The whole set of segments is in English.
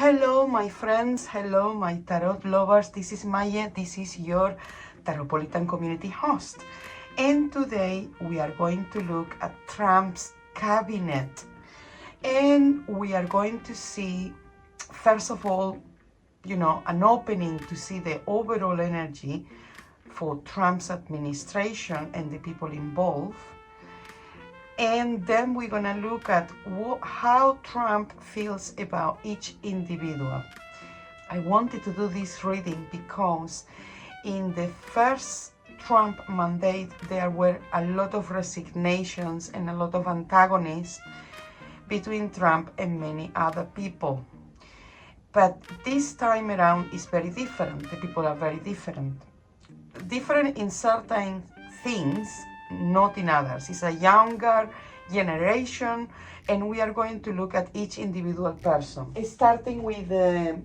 Hello my friends, hello my tarot lovers, this is Maje, this is your Tarotpolitan community host. And today we are going to look at Trump's cabinet. And we are going to see, first of all, an opening to see the overall energy for Trump's administration and the people involved. And then we're going to look at how Trump feels about each individual. I wanted to do this reading because in the first Trump mandate, there were a lot of resignations and a lot of antagonists between Trump and many other people. But this time around is very different. The people are very different. Different in certain things, not in others. It's a younger generation, and we are going to look at each individual person. Starting with the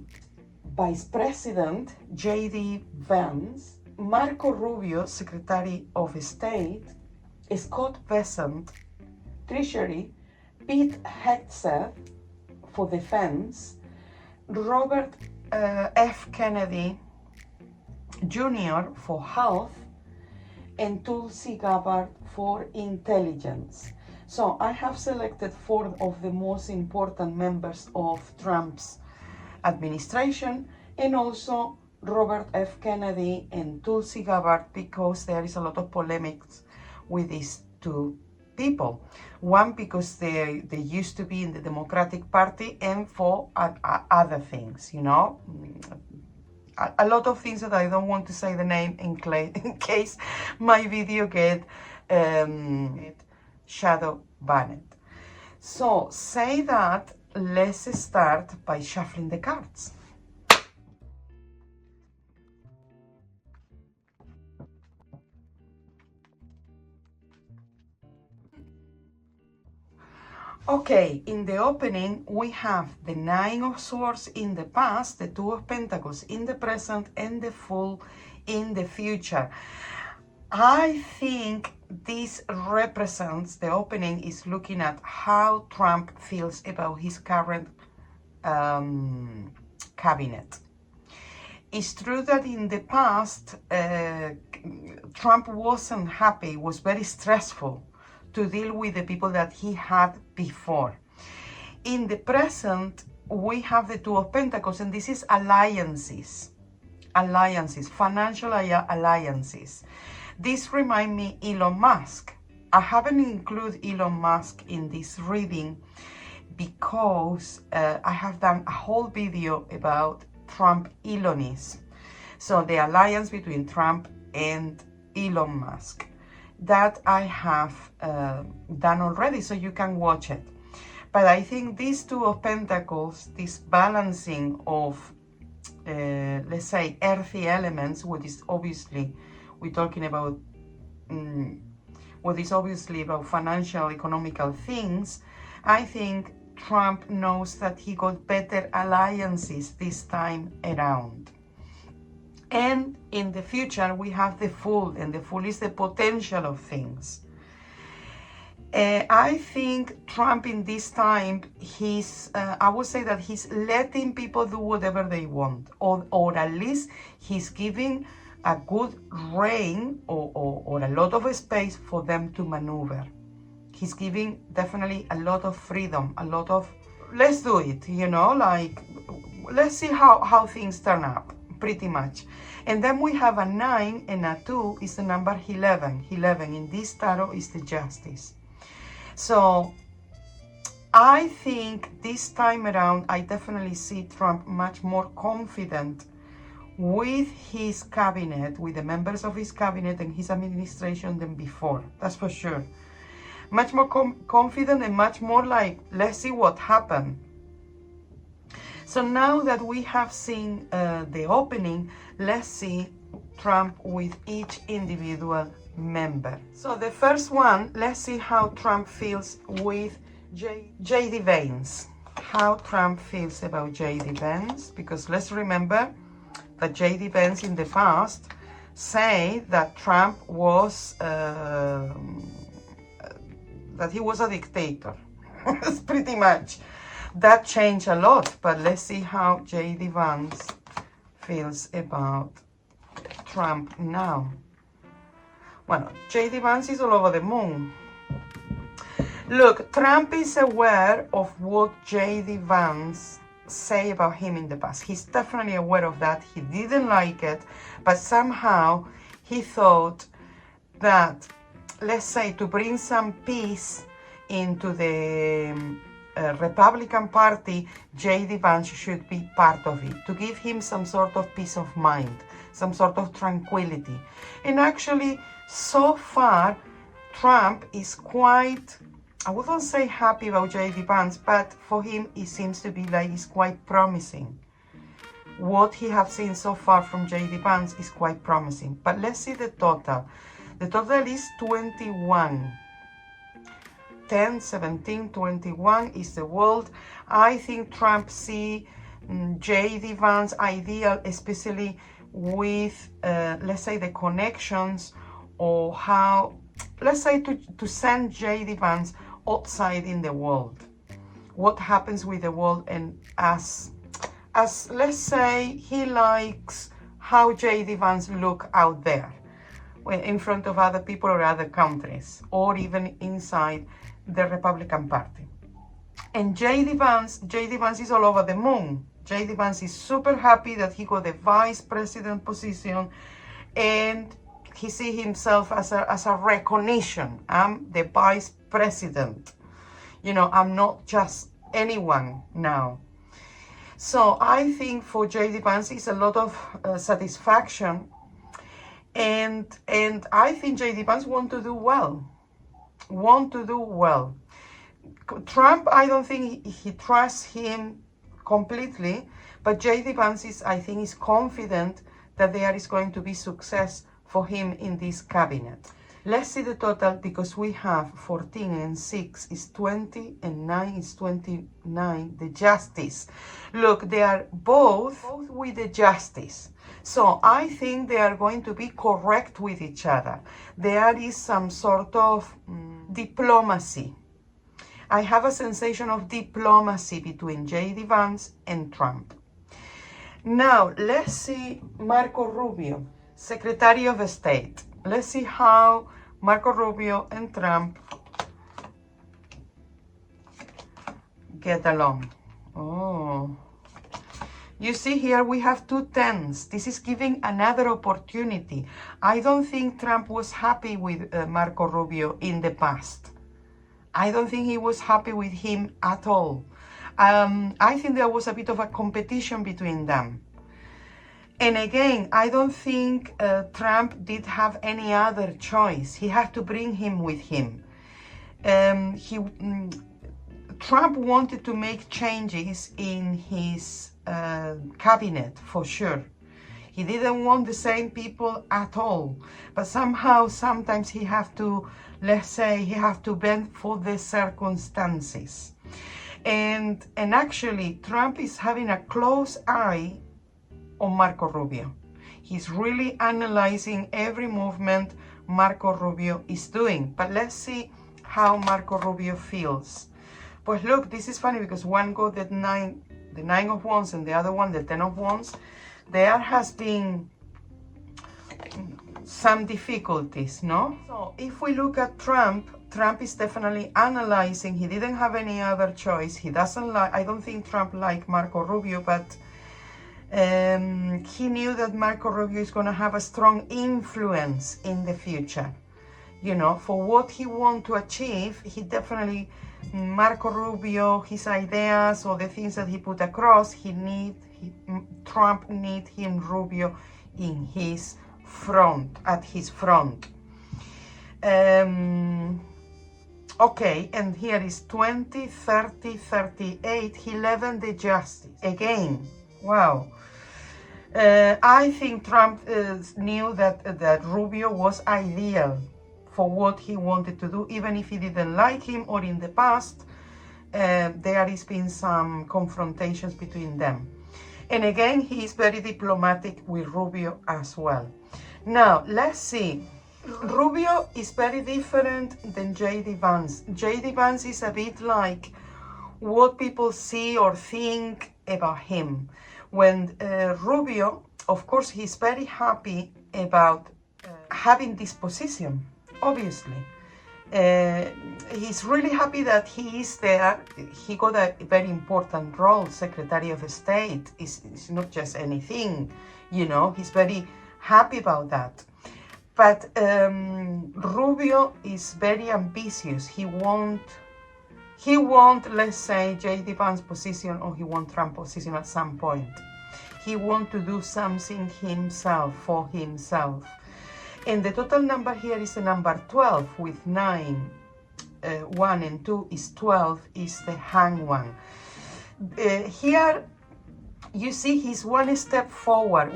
Vice President, J.D. Vance, Marco Rubio, Secretary of State, Scott Bessent, Treasury, Pete Hegseth for Defense, Robert F. Kennedy Jr. for Health, and Tulsi Gabbard for Intelligence. So I have selected 4 of the most important members of Trump's administration, and also Robert F. Kennedy and Tulsi Gabbard, because there is a lot of polemics with these 2 people. One, because they used to be in the Democratic Party, and for other things, a lot of things that I don't want to say the name in case my video get shadow banned. So say that, let's start by shuffling the cards. Okay, in the opening, we have the 9 of Swords in the past, the 2 of Pentacles in the present, and the Fool in the future. I think this represents, the opening is looking at how Trump feels about his current cabinet. It's true that in the past, Trump wasn't happy, was very stressful to deal with the people that he had before. In the present, we have the 2 of Pentacles, and this is alliances, financial alliances. This reminds me Elon Musk. I haven't included Elon Musk in this reading because I have done a whole video about Trump-Elonism. So the alliance between Trump and Elon Musk, that I have done already, so you can watch it. But I think these 2 of Pentacles, this balancing of, let's say, earthy elements, what is obviously, we're talking about, what is obviously about financial, economical things. I think Trump knows that he got better alliances this time around. And in the future, we have the Fool, and the Fool is the potential of things. I think Trump in this time, I would say that he's letting people do whatever they want, or at least he's giving a good reign or a lot of space for them to maneuver. He's giving definitely a lot of freedom, a lot of, let's do it, like, let's see how things turn up. Pretty much. And then we have a 9 and a 2 is the number 11. 11 in this tarot is the Justice. So I think this time around, I definitely see Trump much more confident with his cabinet, with the members of his cabinet and his administration than before. That's for sure. Much more confident and much more like, let's see what happened. So now that we have seen the opening, let's see Trump with each individual member. So the first one, let's see how Trump feels with J.D. Vance. How Trump feels about J.D. Vance, because let's remember that J.D. Vance in the past say that Trump was, that he was a dictator. Pretty much. that changed a lot, but let's see how J.D. Vance feels about Trump now. Well, J.D. Vance is all over the moon. Look, Trump is aware of what J.D. Vance say about him in the past. He's definitely aware of that. He didn't like it, but somehow he thought that, let's say, to bring some peace into the Republican Party, J.D. Vance should be part of it, to give him some sort of peace of mind, some sort of tranquility. And actually, so far, Trump is quite, I wouldn't say happy about J.D. Vance, but for him, it seems to be like it's quite promising. What he has seen so far from J.D. Vance is quite promising. But let's see the total. The total is 21. 10, 17, 21 is the world. I think Trump see J.D. Vance ideal, especially with, let's say, the connections, or how, let's say, to send J.D. Vance outside in the world. What happens with the world, and as let's say, he likes how J.D. Vance look out there, in front of other people or other countries, or even inside the Republican Party. And J.D. Vance is all over the moon. J.D. Vance is super happy that he got the vice president position, and he sees himself as a recognition. I'm the vice president. You know, I'm not just anyone now. So I think for J.D. Vance is a lot of satisfaction, and I think J.D. Vance want to do well. Trump, I don't think he trusts him completely, but J.D. Vance I think is confident that there is going to be success for him in this cabinet. Let's see the total, because we have 14 and 6 is 20 and 9 is 29, the justice. Look, they are both with the justice. So I think they are going to be correct with each other. There is some sort of diplomacy. I have a sensation of diplomacy between J.D. Vance and Trump. Now, let's see Marco Rubio, Secretary of State. Let's see how Marco Rubio and Trump get along. Oh, you see here we have 2 10s. This is giving another opportunity. I don't think Trump was happy with Marco Rubio in the past. I don't think he was happy with him at all. I think there was a bit of a competition between them. And again, I don't think Trump did have any other choice. He had to bring him with him. Trump wanted to make changes in his cabinet, for sure. He didn't want the same people at all. But somehow, sometimes he have to, let's say, he have to bend for the circumstances. And actually, Trump is having a close eye on Marco Rubio. He's really analyzing every movement Marco Rubio is doing. But let's see how Marco Rubio feels. But look, this is funny because one got the 9 of Wands and the other one the 10 of Wands. There has been some difficulties, no? So if we look at Trump is definitely analyzing. He didn't have any other choice. He doesn't like, I don't think Trump liked Marco Rubio, but he knew that Marco Rubio is going to have a strong influence in the future. You know, for what he wants to achieve, he definitely, Marco Rubio, his ideas or the things that he put across, Trump need him, Rubio, in his front, at his front. Okay, and here is 20, 30, 38, 11, the justice. Again, wow. I think Trump knew that Rubio was ideal for what he wanted to do, even if he didn't like him, or in the past, there has been some confrontations between them. And again, he is very diplomatic with Rubio as well. Now, let's see. Rubio is very different than J.D. Vance. J.D. Vance is a bit like what people see or think about him. When Rubio, of course, he's very happy about having this position, obviously. He's really happy that he is there. He got a very important role, Secretary of State. It's not just anything, you know. He's very happy about that. But Rubio is very ambitious. He won't, let's say, J.D. Vance position, or he won't Trump position at some point. He wants to do something himself, for himself. And the total number here is the number 12 with 9. 1 and 2 is 12, is the hang one. Here, you see he's one step forward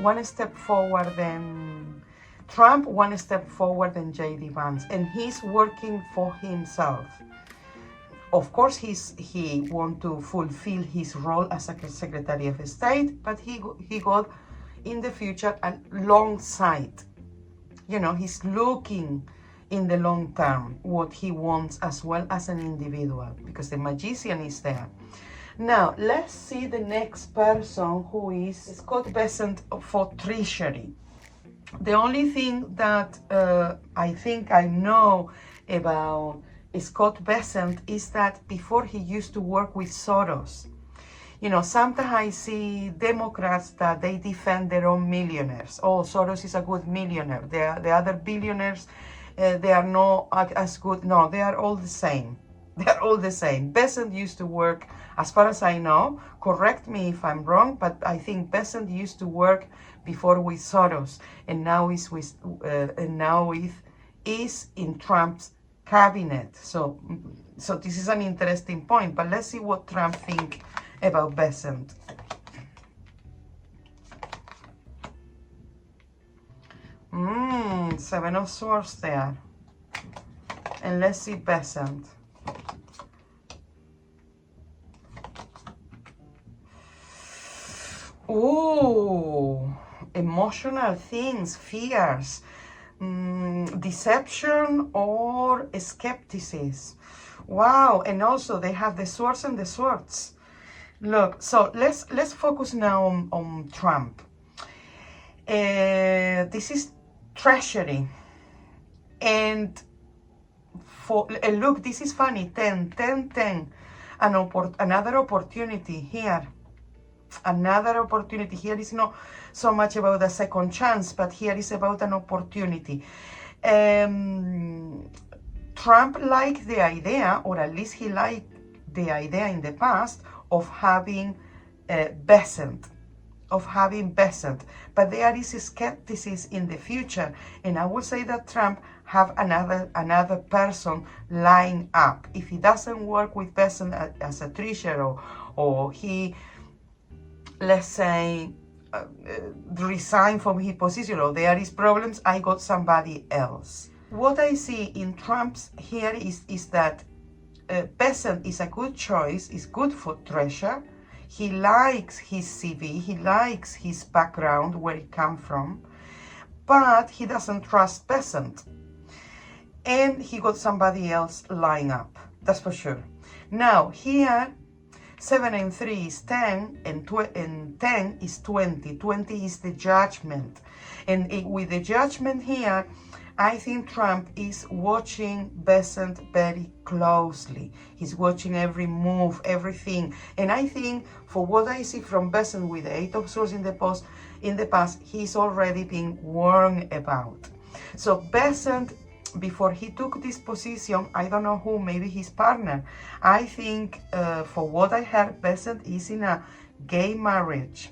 than Trump, one step forward than J.D. Vance. And he's working for himself. Of course, he wants to fulfill his role as a Secretary of State, but he got in the future a long sight. You know, he's looking in the long term what he wants as well as an individual, because the magician is there. Now, let's see the next person, who is Scott Bessent for Treasury. The only thing that I think I know about Scott Bessent is that before he used to work with Soros. You know, sometimes I see Democrats that they defend their own millionaires. Oh, Soros is a good millionaire. The other billionaires, they are not as good. No, they are all the same. They are all the same. Bessent used to work, as far as I know, correct me if I'm wrong, but I think Bessent used to work before with Soros, and now is in Trump's cabinet. So this is an interesting point. But let's see what Trump thinks about Bessent. Seven of Swords there. And let's see Bessent. Ooh, emotional things, fears, deception or skepticism. Wow, and also they have the swords and the swords. Look, so let's focus now on Trump. This is Treasury, and look, this is funny. 10, 10, 10. Another opportunity here. Another opportunity. Here is not so much about a second chance, but here is about an opportunity. Trump liked the idea, or at least he liked the idea in the past, of having Bessent, but there is skepticism in the future, and I would say that Trump have another person lined up. If he doesn't work with Bessent as a treasurer, or he, let's say, resign from his position, or there is problems, I got somebody else. What I see in Trump's here is that Bessent is a good choice, is good for treasurer. He likes his CV, he likes his background, where he comes from, but he doesn't trust Bessent. And he got somebody else lined up, that's for sure. Now, here, 7 and 3 is 10, and 10 is 20. 20 is the judgment. And with the judgment here, I think Trump is watching Bessent very closely. He's watching every move, everything. And I think, for what I see from Bessent with the 8 of Swords in the past, he's already been warned about. So Bessent, before he took this position, I don't know who, maybe his partner. I think, for what I heard, Bessent is in a gay marriage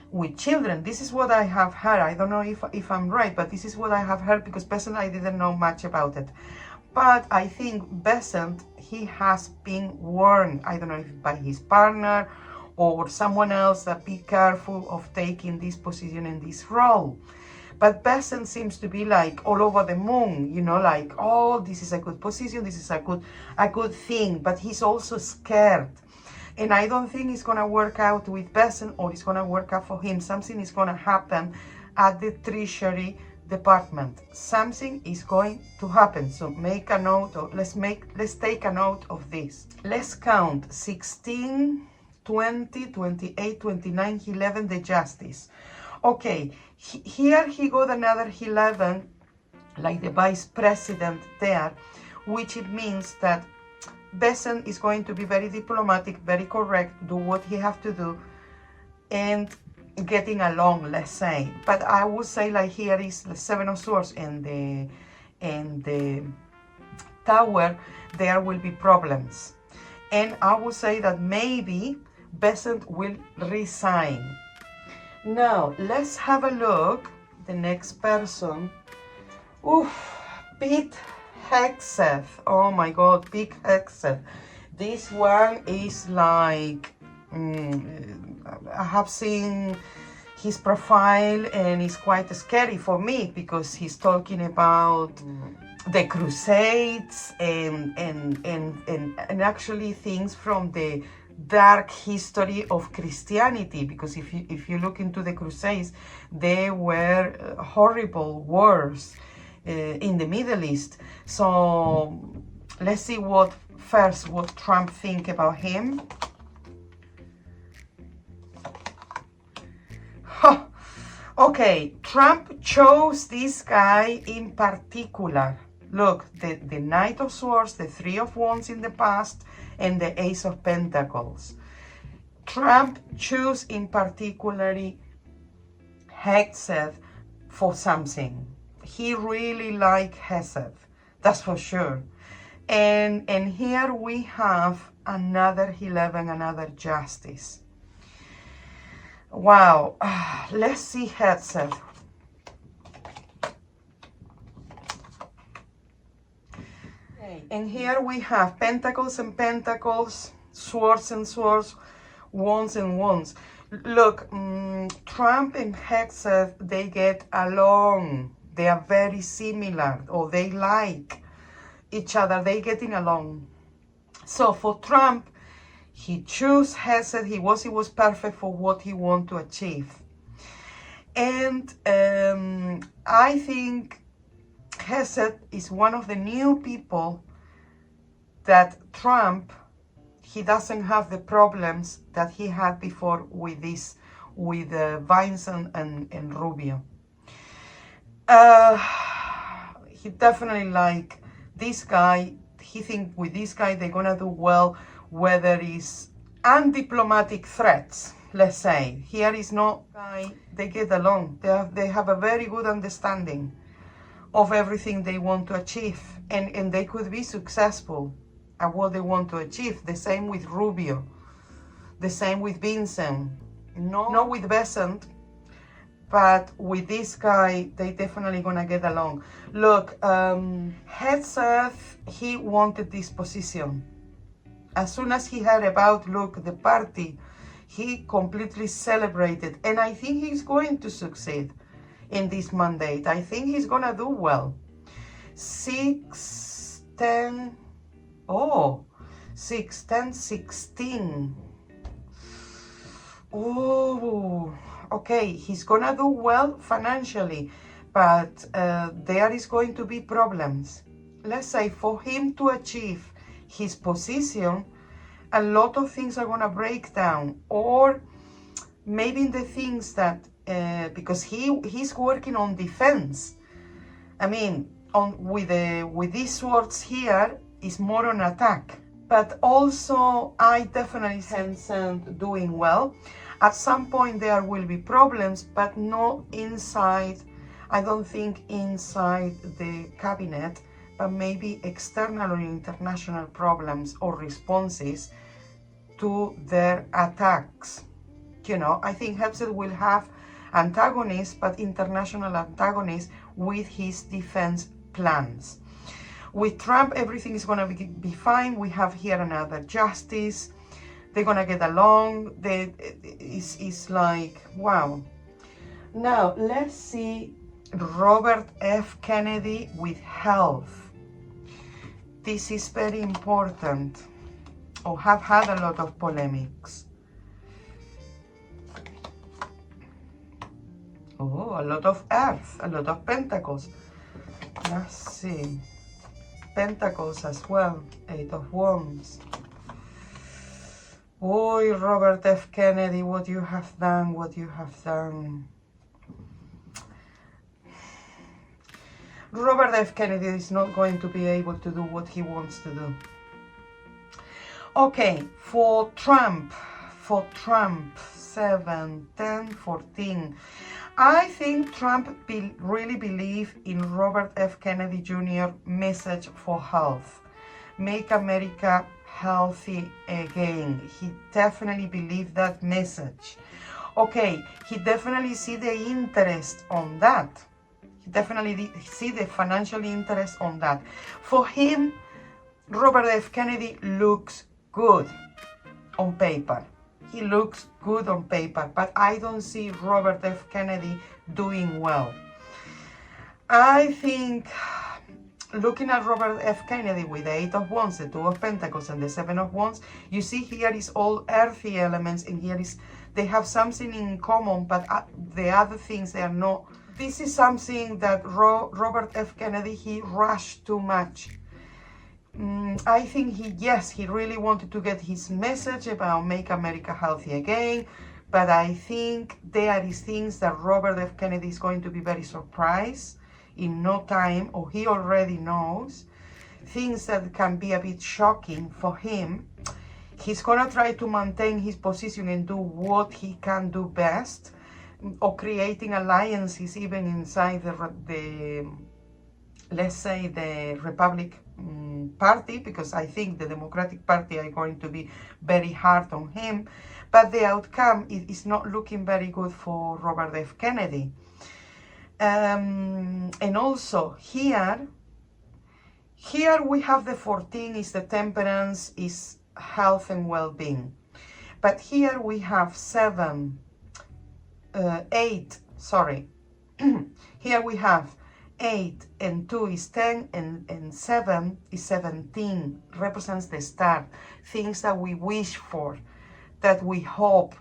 with children. This is what I have heard. I don't know if I'm right, but this is what I have heard, because Bessent, I didn't know much about it. But I think Bessent, he has been warned, I don't know if by his partner or someone else, that be careful of taking this position in this role. But Bessent seems to be like all over the moon, you know, like, oh, this is a good position, this is a good thing, but he's also scared. And I don't think it's going to work out with Bessent, or it's going to work out for him. Something is going to happen at the Treasury department. Something is going to happen. So make a note, or let's take a note of this. Let's count 16, 20, 28, 29, 11, the justice. Okay, here he got another 11, like the vice president there, which it means that Bessent is going to be very diplomatic, very correct, do what he have to do, and getting along, let's say. But I would say, like, here is the Seven of Swords and the Tower, there will be problems. And I would say that maybe Bessent will resign. Now, let's have a look. The next person. Oof, Pete Hegseth. Oh my God, Pete Hegseth. This one is like, I have seen his profile and it's quite scary for me because he's talking about the Crusades and actually things from the dark history of Christianity, because if you look into the Crusades, they were horrible wars in the Middle East. So let's see what Trump think about him. Huh. Okay, Trump chose this guy in particular. Look, the Knight of Swords, the Three of Wands in the past, and the Ace of Pentacles. Trump chose in particularly Hegseth for something. He really liked Hegseth, that's for sure. And here we have another 11, another justice. Wow, let's see Hegseth. And here we have Pentacles and Pentacles, Swords and Swords, Wands and Wands. Look, Trump and Hegseth, they get along. They are very similar, or they like each other. They getting along. So for Trump, he chose Hegseth. He was perfect for what he want to achieve. And I think Hegseth is one of the new people that Trump, he doesn't have the problems that he had before with Vancen and Rubio. He definitely like this guy. He think with this guy they're gonna do well, whether it's undiplomatic threats, let's say. Here is no guy, they get along. They have a very good understanding of everything they want to achieve, and they could be successful at what they want to achieve. The same with Rubio, the same with Vincent. Not with Bessent, but with this guy, they definitely gonna get along. Look, Hegseth, he wanted this position. As soon as he heard about, look, the party, he completely celebrated, and I think he's going to succeed in this mandate. I think he's gonna do well. 6, 10, oh, 6, 10, 16. Oh, okay, he's gonna do well financially, but there is going to be problems. Let's say for him to achieve his position, a lot of things are gonna break down, or maybe the things that because he's working on defense. I mean, with these swords here is more on attack. But also, I definitely sense doing well. At some point there will be problems, but not inside. I don't think inside the cabinet, but maybe external or international problems or responses to their attacks. You know, I think Hegseth will have antagonists, but international antagonists with his defense plans. With Trump, everything is going to be fine. We have here another justice. They're going to get along. It's like, wow. Now, let's see Robert F. Kennedy with health. This is very important, or have had a lot of polemics. Oh, a lot of earth, a lot of pentacles. Let's see. Pentacles as well. 8 of Wands. Oh, Robert F. Kennedy, what you have done, what you have done. Robert F. Kennedy is not going to be able to do what he wants to do. Okay, for Trump, 7, 10, 14. I think Trump really believes in Robert F. Kennedy Jr. message for health. Make America healthy again. He definitely believes that message. Okay, he definitely see the interest on that. He definitely see the financial interest on that. For him, Robert F. Kennedy looks good on paper. He looks good on paper, but I don't see Robert F. Kennedy doing well. I think looking at Robert F. Kennedy with the 8 of Wands, the 2 of Pentacles, and the 7 of Wands, you see here is all earthy elements, and here is they have something in common, but the other things they are not. This is something that Robert F. Kennedy, he rushed too much. I think he really wanted to get his message about make America healthy again, but I think there is things that Robert F. Kennedy is going to be very surprised in no time, or he already knows, things that can be a bit shocking for him. He's gonna try to maintain his position and do what he can do best, or creating alliances even inside the let's say the Republican Party, because I think the Democratic Party are going to be very hard on him, but the outcome is not looking very good for Robert F. Kennedy. And also here we have the 14 is the temperance, is health and well-being, but here we have 8, sorry. Here we have 8 and 2 is 10 and 7 is 17, represents the start, things that we wish for, that we hope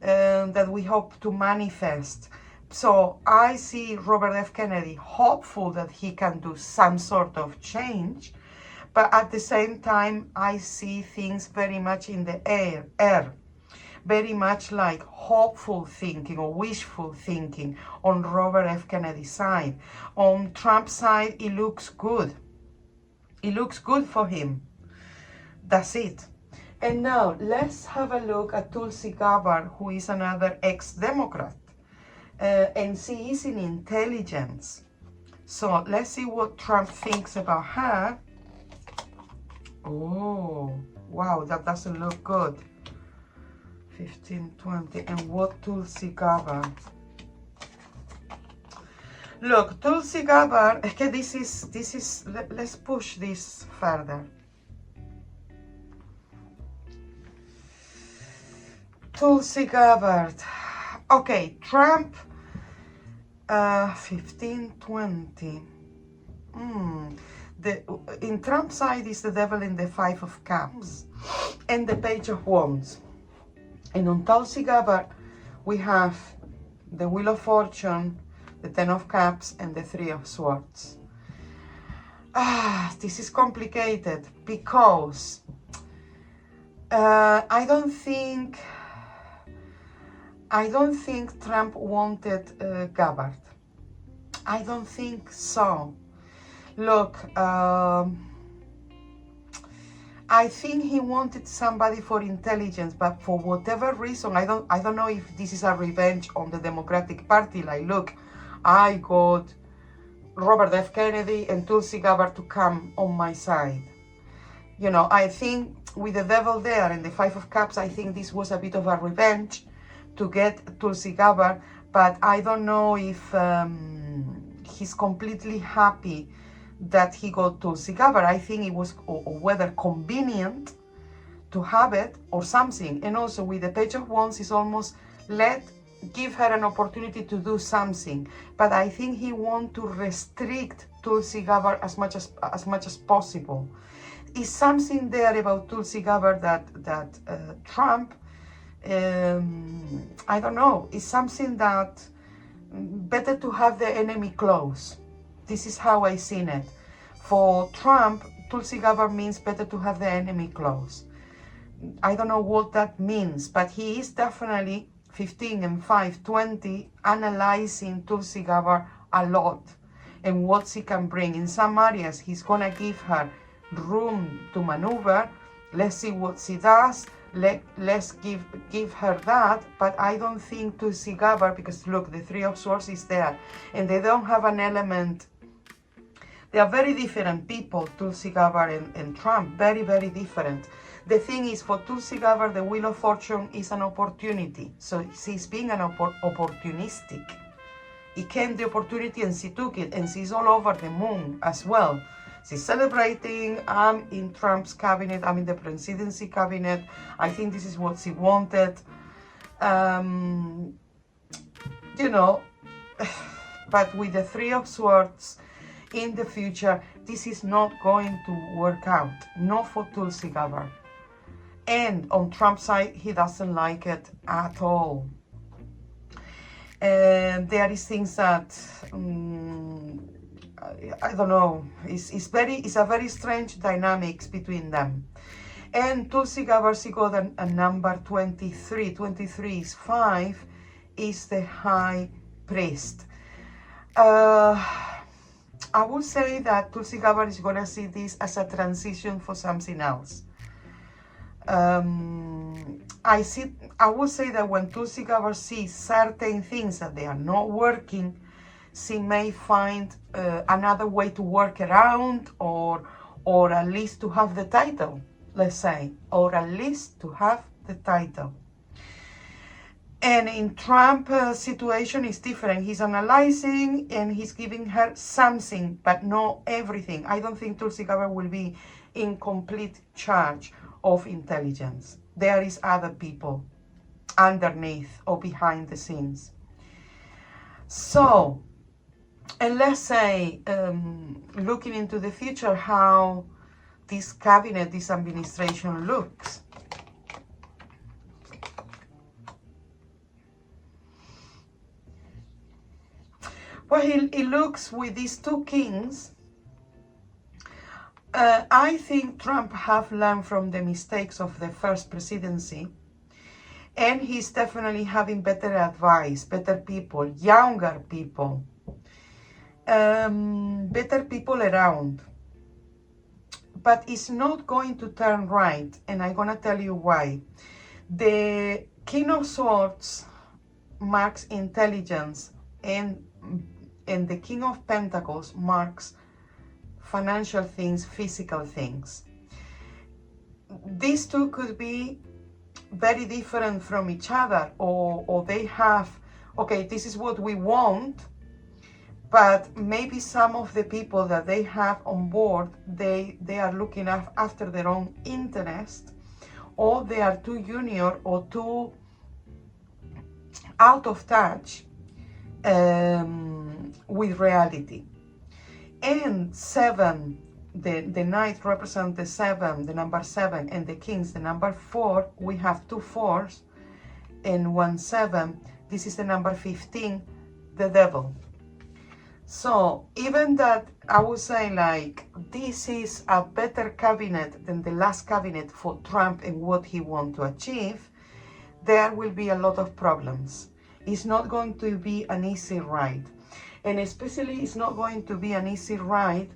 to manifest. So I see Robert F. Kennedy hopeful that he can do some sort of change, but at the same time I see things very much in the air, very much like hopeful thinking or wishful thinking on Robert F. Kennedy's side. On Trump's side, it looks good. It looks good for him. That's it. And now let's have a look at Tulsi Gabbard, who is another ex-Democrat. And she is in intelligence. So let's see what Trump thinks about her. Oh, wow, that doesn't look good. 15, 20, and what Tulsi Gabbard? Look, Tulsi Gabbard, okay, this is, let's push this further. Tulsi Gabbard. Okay, Trump, 15, 20. In Trump's side is the devil in the 5 of Cups and the Page of Wands. And on Tulsi Gabbard, we have the Wheel of Fortune, the 10 of Cups, and the 3 of Swords. This is complicated because I don't think Trump wanted Gabbard. I don't think so. Look, I think he wanted somebody for intelligence, but for whatever reason, I don't know if this is a revenge on the Democratic Party. Like, look, I got Robert F. Kennedy and Tulsi Gabbard to come on my side. You know, I think with the devil there and the 5 of Cups, I think this was a bit of a revenge to get Tulsi Gabbard, but I don't know if he's completely happy that he got Tulsi Gabbard. I think it was, or whether convenient to have it or something. And also with the Page of Wands, is almost give her an opportunity to do something. But I think he wants to restrict Tulsi Gabbard as much as possible. Is something there about Tulsi Gabbard that Trump, I don't know, is something that better to have the enemy close. This is how I seen it. For Trump, Tulsi Gabbard means better to have the enemy close. I don't know what that means, but he is definitely 15 and 5, 20, analyzing Tulsi Gabbard a lot and what she can bring. In some areas, he's gonna give her room to maneuver. Let's see what she does. Let's give her that. But I don't think Tulsi Gabbard, because look, the Three of Swords is there, and they don't have an element. They are very different people, Tulsi Gabbard and Trump, very, very different. The thing is, for Tulsi Gabbard, the Wheel of Fortune is an opportunity. So she's being an opportunistic. It came the opportunity and she took it, and she's all over the moon as well. She's celebrating. I'm in Trump's cabinet. I'm in the presidency cabinet. I think this is what she wanted. You know, but with the Three of Swords, in the future, this is not going to work out. Not for Tulsi Gabbard. And on Trump's side, he doesn't like it at all. And there is things that I don't know. It's a very strange dynamics between them. And Tulsi Gabbard, she got a number 23. 23 is 5. Is the High Priest. I would say that Tulsi Gabbard is going to see this as a transition for something else. I would say that when Tulsi Gabbard sees certain things that they are not working, she may find another way to work around, or at least to have the title, let's say, or at least to have the title. And in Trump's situation is different. He's analyzing and he's giving her something, but not everything. I don't think Tulsi Gabbard will be in complete charge of intelligence. There is other people underneath or behind the scenes. So, and let's say, looking into the future, how this cabinet, this administration looks. Well, it looks with these two kings. I think Trump have learned from the mistakes of the first presidency, and he's definitely having better advice, better people, younger people, better people around. But it's not going to turn right, and I'm gonna tell you why. The King of Swords marks intelligence, and the King of Pentacles marks financial things, physical things. These two could be very different from each other, or they have, okay, this is what we want, but maybe some of the people that they have on board, they are looking after their own interest, or they are too junior or too out of touch with reality. And 7, the Knight represents the 7, the number 7, and the Kings, the number 4. We have 2 4s and 1 7. This is the number 15, the Devil. So even that, I would say, like, this is a better cabinet than the last cabinet for Trump and what he wants to achieve, there will be a lot of problems. It's not going to be an easy ride. And especially it's not going to be an easy ride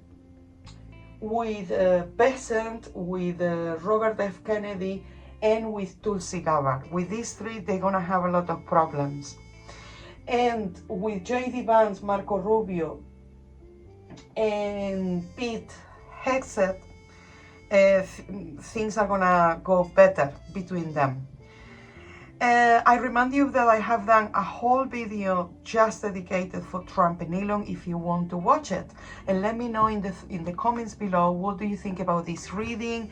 with Bessent, with Robert F. Kennedy, and with Tulsi Gabbard. With these three, they're going to have a lot of problems. And with J.D. Vance, Marco Rubio, and Pete Hegseth, things are going to go better between them. I remind you that I have done a whole video just dedicated for Trump and Elon if you want to watch it. And let me know in the comments below, what do you think about this reading,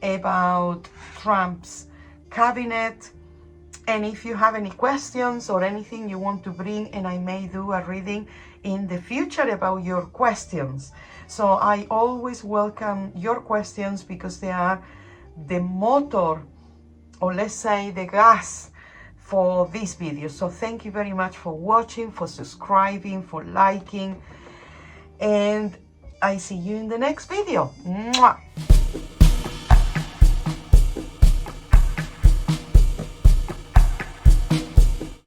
about Trump's cabinet, and if you have any questions or anything you want to bring, and I may do a reading in the future about your questions. So I always welcome your questions, because they are the motor, or let's say the gas, for this video. So thank you very much for watching, for subscribing, for liking, and I see you in the next video. Mwah!